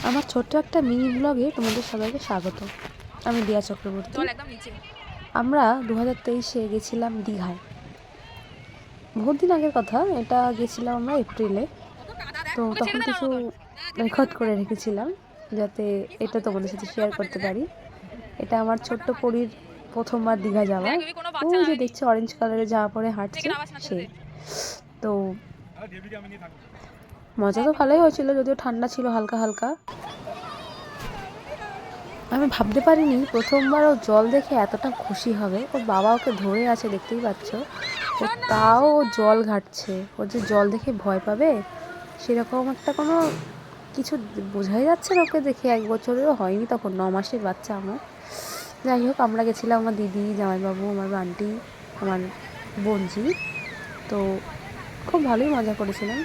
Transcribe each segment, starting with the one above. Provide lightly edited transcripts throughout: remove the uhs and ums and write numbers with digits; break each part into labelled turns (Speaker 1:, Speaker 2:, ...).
Speaker 1: আমার ছোট্ট একটা মিনি ব্লগে তোমাদের সবাইকে স্বাগত। আমি দিয়া চক্রবর্তী। আমরা 2023-এ গেছিলাম দীঘায়। বহুত দিন আগের কথা, এটা গেছিলাম আমরা এপ্রিলে। তো তখন কিছু রেকর্ড করে রেখেছিলাম যাতে এটা তোমাদের সাথে শেয়ার করতে পারি। এটা আমার ছোট্ট পরীর প্রথমবার দীঘা যাওয়া। ওই যে দেখছি অরেঞ্জ কালারের জামা পরে হাঁটছে সে। তো মজা তো ভালোই হয়েছিল, যদিও ঠান্ডা ছিল হালকা হালকা। আমি ভাবতে পারিনি প্রথমবার ও জল দেখে এতটা খুশি হবে। ওর বাবা ওকে ধরে আছে, দেখতেই পাচ্ছ। ও তাও জল ঘাটছে। ও যে জল দেখে ভয় পাবে সেরকম একটা কোনো কিছু বোঝাই যাচ্ছে না ওকে দেখে। 1 বছরেরও হয়নি তখন, 9 মাসের বাচ্চা আমার। যাই হোক, আমরা গেছিলাম আমার দিদি, জামাইবাবু, আমার আন্টি, আমার বোনজি। তো খুব ভালোই মজা করেছিলাম।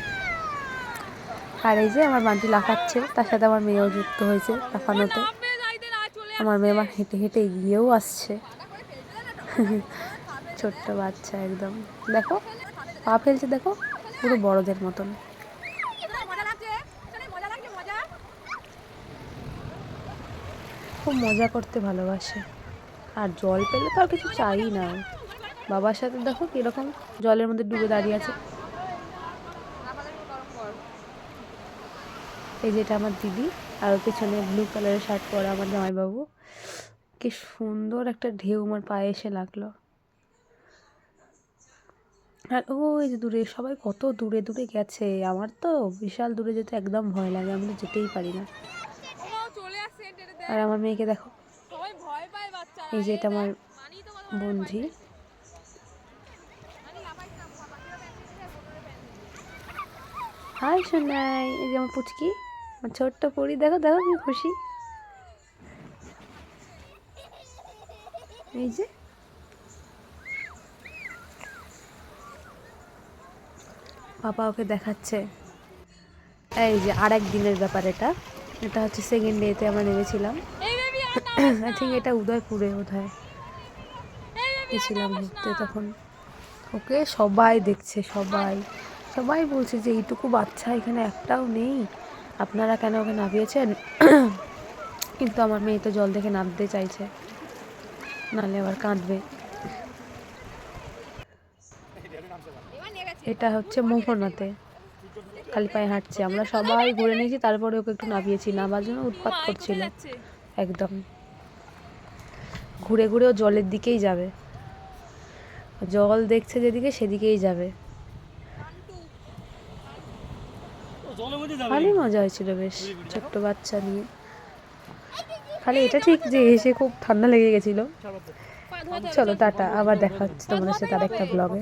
Speaker 1: আর এই যে আমার বান্টি লাফাচ্ছে, তার সাথে আমার মেয়েও যুক্ত হয়েছে লাফানোতে। আমার মেয়ে আমার হেঁটে হেঁটে এগিয়েও আসছে। ছোট্ট বাচ্চা একদম, দেখো পা ফেলছে, দেখো পুরো বড়দের মতন। খুব মজা করতে ভালোবাসে, আর জল পেলে তো আর কিছু চাই না। বাবার সাথে দেখো কিরকম জলের মধ্যে ডুবে দাঁড়িয়ে আছে। এই যেটা আমার দিদি, আর ওর পেছনে ব্লু কালারের শার্ট পরা আমার জামাইবাবু। কি সুন্দর একটা ঢেউ আমার পায়ে এসে লাগলো। আর ওই যে দূরে সবাই কত দূরে দূরে গেছে। আমার তো বিশাল দূরে যেতে একদম ভয় লাগে, আমি তো যেতেই পারি না। আর আমার মেয়েকে দেখো, এই যে এটা আমার বন্ধু। হাই সোনাই, এই যে আমার পুচকি, আমার ছোট্ট পরি, দেখো দেখো কি খুশি। এই যে পাপা ওকে দেখাচ্ছে। এই যে আরেক দিনের ব্যাপার, এটা এটা হচ্ছে সেকেন্ড ডেতে আমরা নেমেছিলাম। আই থিঙ্ক এটা উদয়পুরে বোধহয় গেছিলাম ঘুরতে। তখন ওকে সবাই দেখছে, সবাই সবাই বলছে যে এইটুকু বাচ্চা এখানে একটাও নেই, আপনারা কেন ওকে নামিয়েছেন। কিন্তু আমার মেয়ে তো জল দেখে নামতে চাইছে, নাহলে আবার কাঁদবে। এটা হচ্ছে মোহনাতে, খালি পায়ে হাঁটছে। আমরা সবাই ঘুরে নিয়েছি, তারপরে ওকে একটু নামিয়েছি। নামার জন্য উৎপাত করছিল একদম। ঘুরে ঘুরে ও জলের দিকেই যাবে, জল দেখছে যেদিকে সেদিকেই যাবে। ভালোই মজা হয়েছিল বেশ, ছোট্ট বাচ্চা নিয়ে। খালি এটা ঠিক যে এসে খুব ঠান্ডা লেগে গেছিলো। চলো টাটা, আবার দেখা হচ্ছে তোমাদের সাথে আরেকটা ব্লগে।